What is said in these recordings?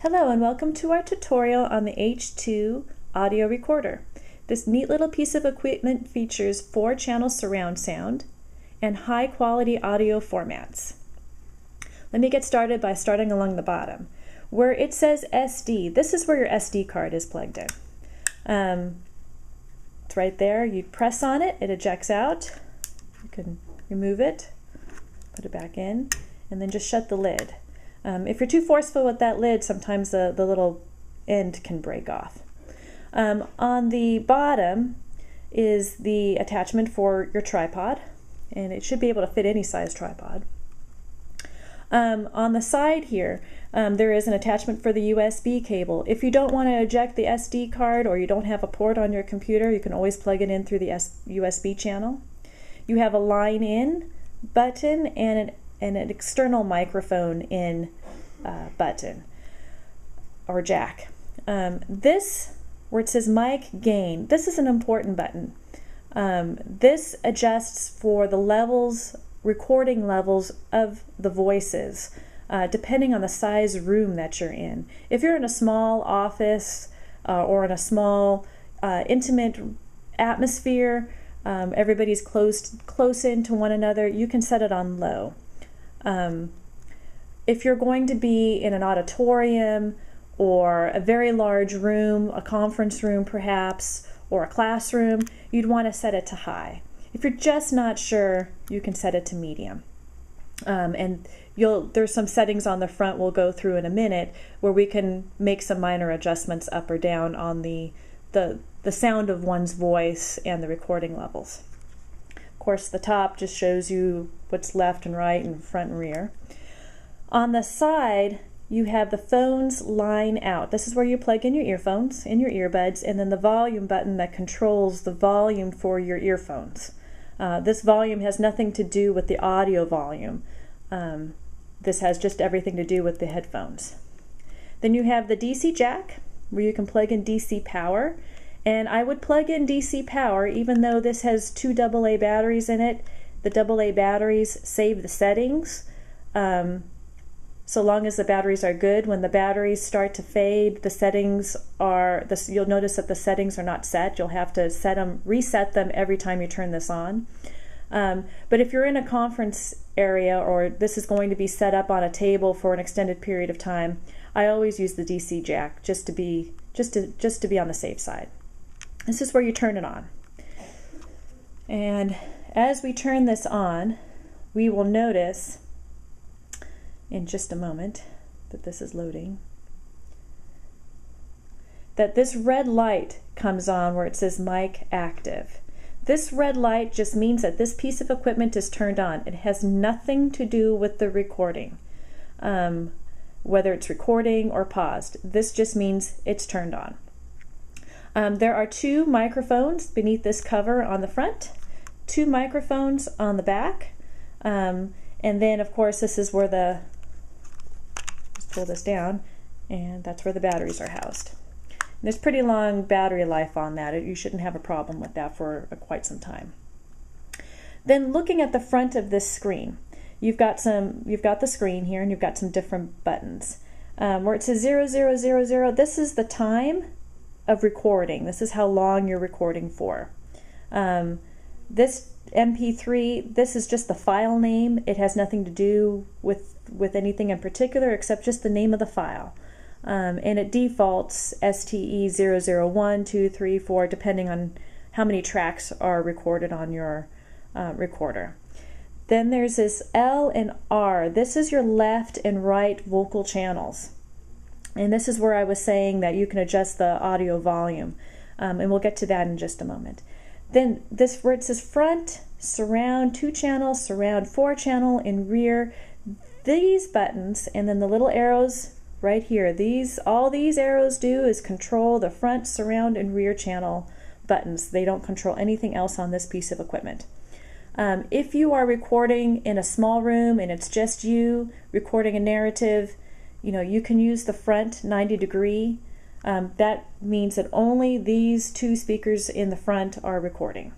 Hello and welcome to our tutorial on the H2 audio recorder. This neat little piece of equipment features 4-channel surround sound and high-quality audio formats. Let me get started by starting along the bottom. Where it says SD, this is where your SD card is plugged in. It's right there. You press on it, it ejects out. You can remove it, put it back in, and then just shut the lid. If you're too forceful with that lid, sometimes the little end can break off. On the bottom is the attachment for your tripod, and it should be able to fit any size tripod. On the side here, there is an attachment for the USB cable. If you don't want to eject the SD card or you don't have a port on your computer, you can always plug it in through the USB channel. You have a line in button and an external microphone in button or jack. This, where it says mic gain, this is an important button. This adjusts for the levels, recording levels of the voices, depending on the size room that you're in. If you're in a small office or in a small intimate atmosphere, everybody's close in to one another, you can set it on low. If you're going to be in an auditorium or a very large room, a conference room perhaps, or a classroom, you'd want to set it to high. If you're just not sure, you can set it to medium. And there's some settings on the front we'll go through in a minute where we can make some minor adjustments up or down on the sound of one's voice and the recording levels. Of course, the top just shows you what's left and right and front and rear. On the side, you have the phones line out. This is where you plug in your earphones, in your earbuds, and then the volume button that controls the volume for your earphones. This volume has nothing to do with the audio volume. This has just everything to do with the headphones. Then you have the DC jack, where you can plug in DC power. And I would plug in DC power, even though this has 2 AA batteries in it. The AA batteries save the settings. So long as the batteries are good, when the batteries start to fade, the settings are, you'll notice that the settings are not set. You'll have to reset them every time you turn this on. But if you're in a conference area or this is going to be set up on a table for an extended period of time, I always use the DC jack just to be on the safe side. This is where you turn it on. And as we turn this on, we will notice in just a moment that this is loading, that this red light comes on where it says mic active. This red light just means that this piece of equipment is turned on. It has nothing to do with the recording, whether it's recording or paused. This just means it's turned on. There are 2 microphones beneath this cover on the front, 2 microphones on the back, and then of course this is where just pull this down, and that's where the batteries are housed. And there's pretty long battery life on that. You shouldn't have a problem with that for quite some time. Then looking at the front of this screen, you've got the screen here, and you've got some different buttons. Where it says 0000, this is the time of recording. This is how long you're recording for. This MP3, this is just the file name. It has nothing to do with anything in particular except just the name of the file. And it defaults STE 001, 2, 3, 4, depending on how many tracks are recorded on your recorder. Then there's this L and R. This is your left and right vocal channels. And this is where I was saying that you can adjust the audio volume. And we'll get to that in just a moment. Then this where it says front, surround 2-channel, surround 4-channel, and rear. These buttons and then the little arrows right here, all these arrows do is control the front, surround, and rear channel buttons. They don't control anything else on this piece of equipment. If you are recording in a small room and it's just you recording a narrative, you can use the front 90 degree. That means that only these 2 speakers in the front are recording.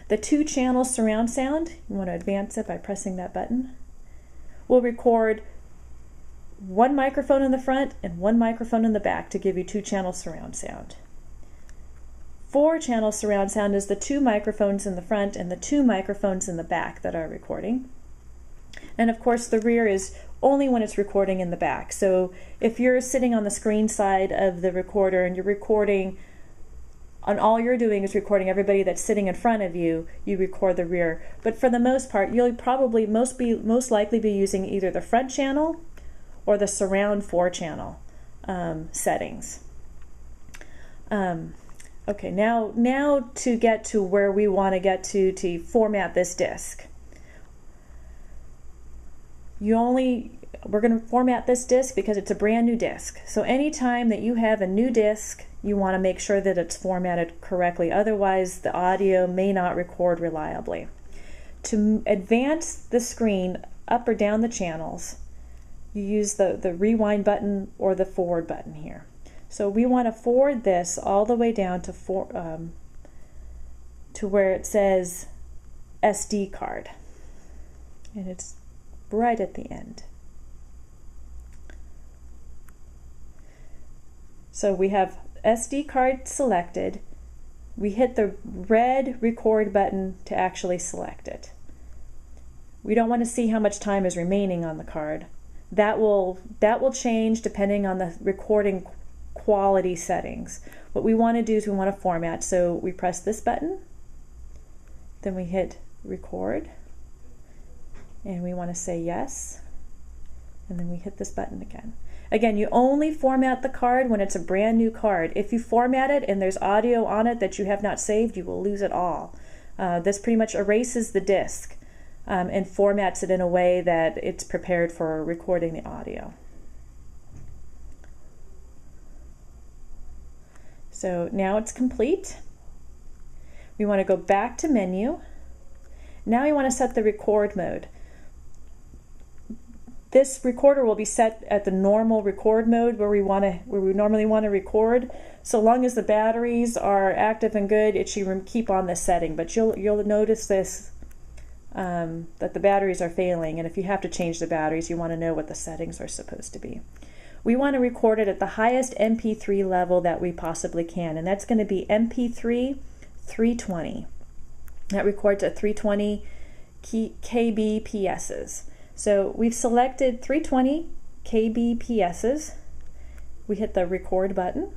The 2-channel surround sound, you want to advance it by pressing that button, will record one microphone in the front and one microphone in the back to give you 2-channel surround sound. 4-channel surround sound is the 2 microphones in the front and the 2 microphones in the back that are recording. And of course the rear is only when it's recording in the back. So if you're sitting on the screen side of the recorder and you're recording, and all you're doing is recording everybody that's sitting in front of you, you record the rear. But for the most part, you'll probably most likely be using either the front channel or the surround 4-channel settings. Okay, now to get to where we want to get to format this disc. We're going to format this disc because it's a brand new disc. So anytime that you have a new disc, you want to make sure that it's formatted correctly. Otherwise, the audio may not record reliably. To advance the screen up or down the channels, you use the rewind button or the forward button here. So we want to forward this all the way down to where it says SD card. And it's right at the end. So we have SD card selected. We hit the red record button to actually select it. We don't want to see how much time is remaining on the card. That will change depending on the recording quality settings. What we want to do is we want to format. So we press this button, then we hit record, and we want to say yes, and then we hit this button again. Again, you only format the card when it's a brand new card. If you format it and there's audio on it that you have not saved, you will lose it all. This pretty much erases the disc and formats it in a way that it's prepared for recording the audio. So now it's complete. We want to go back to menu. Now we want to set the record mode. This recorder will be set at the normal record mode where we normally want to record. So long as the batteries are active and good, it should keep on this setting. But you'll notice this that the batteries are failing, and if you have to change the batteries, you want to know what the settings are supposed to be. We want to record it at the highest MP3 level that we possibly can, and that's going to be MP3 320. That records at 320 kbps. So we've selected 320 kbps. We hit the record button,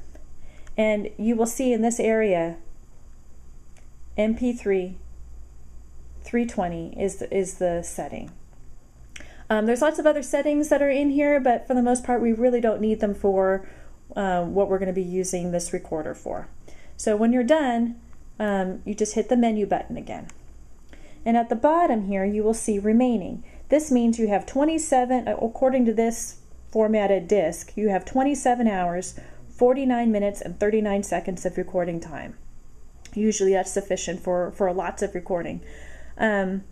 and you will see in this area MP3 320 is the setting. There's lots of other settings that are in here, but for the most part we really don't need them for what we're going to be using this recorder for. So when you're done, you just hit the menu button again. And at the bottom here you will see remaining. This means you have 27, according to this formatted disc, you have 27 hours, 49 minutes, and 39 seconds of recording time. Usually that's sufficient for lots of recording. And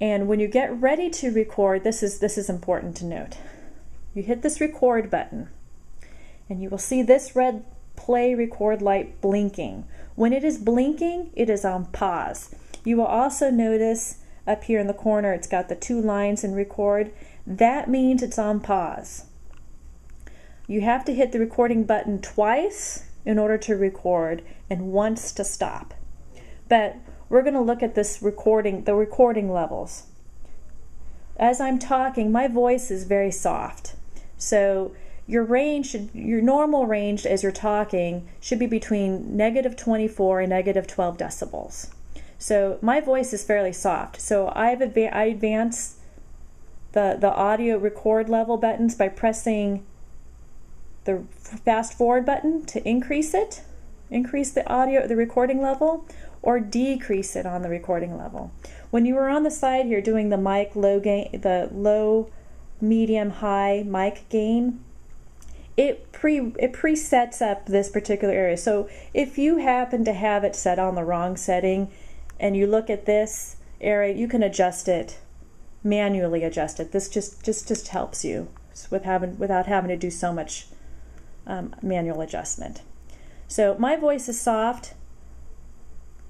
when you get ready to record, this is important to note. You hit this record button, and you will see this red play record light blinking. When it is blinking, it is on pause. You will also notice up here in the corner it's got the 2 lines in record. That means it's on pause. You have to hit the recording button twice in order to record and once to stop. But we're going to look at this the recording levels. As I'm talking, my voice is very soft. So your normal range as you're talking should be between -24 and -12 decibels. So my voice is fairly soft. So I advance the audio record level buttons by pressing the fast forward button to increase the recording level, or decrease it on the recording level. When you were on the side here doing the mic low gain, the low, medium, high mic gain, it presets up this particular area. So if you happen to have it set on the wrong setting and you look at this area, you can adjust it, manually adjust it. This just helps you without having to do so much manual adjustment. So my voice is soft,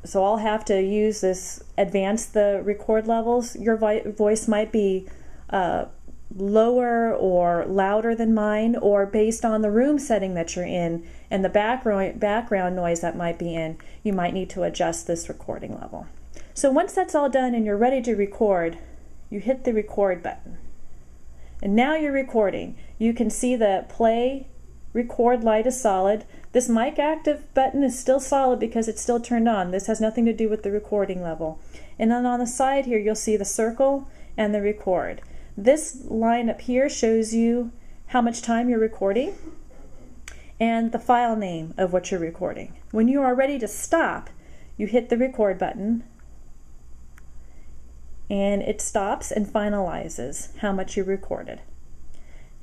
so I'll have to use this, advance the record levels. Your voice might be lower or louder than mine, or based on the room setting that you're in and the background noise that might be in, you might need to adjust this recording level. So once that's all done and you're ready to record, you hit the record button. And now you're recording. You can see the play record light is solid. This mic active button is still solid because it's still turned on. This has nothing to do with the recording level. And then on the side here, you'll see the circle and the record. This line up here shows you how much time you're recording and the file name of what you're recording. When you are ready to stop, you hit the record button and it stops and finalizes how much you recorded.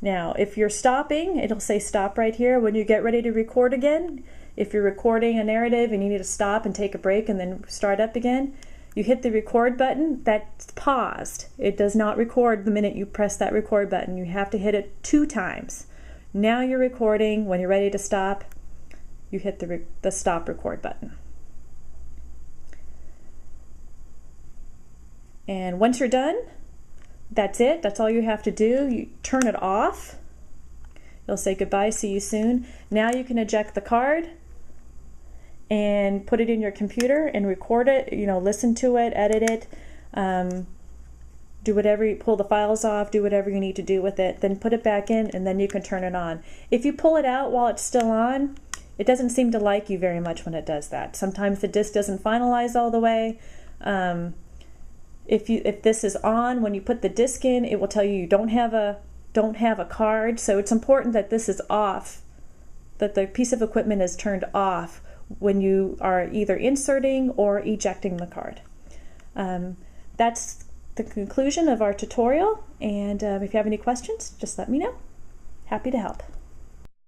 Now, if you're stopping, it'll say stop right here. When you get ready to record again, if you're recording a narrative and you need to stop and take a break and then start up again, you hit the record button, that's paused. It does not record the minute you press that record button. You have to hit it 2 times. Now you're recording. When you're ready to stop, you hit the stop record button. And once you're done, that's it. That's all you have to do. You turn it off. It'll say goodbye, see you soon. Now you can eject the card and put it in your computer and record it, listen to it, edit it, do whatever, pull the files off, do whatever you need to do with it, then put it back in, and then you can turn it on. If you pull it out while it's still on, it doesn't seem to like you very much when it does that. Sometimes the disc doesn't finalize all the way. If this is on, when you put the disc in, it will tell you don't have a card. So it's important that this is off, that the piece of equipment is turned off when you are either inserting or ejecting the card. That's the conclusion of our tutorial, and if you have any questions, just let me know. Happy to help.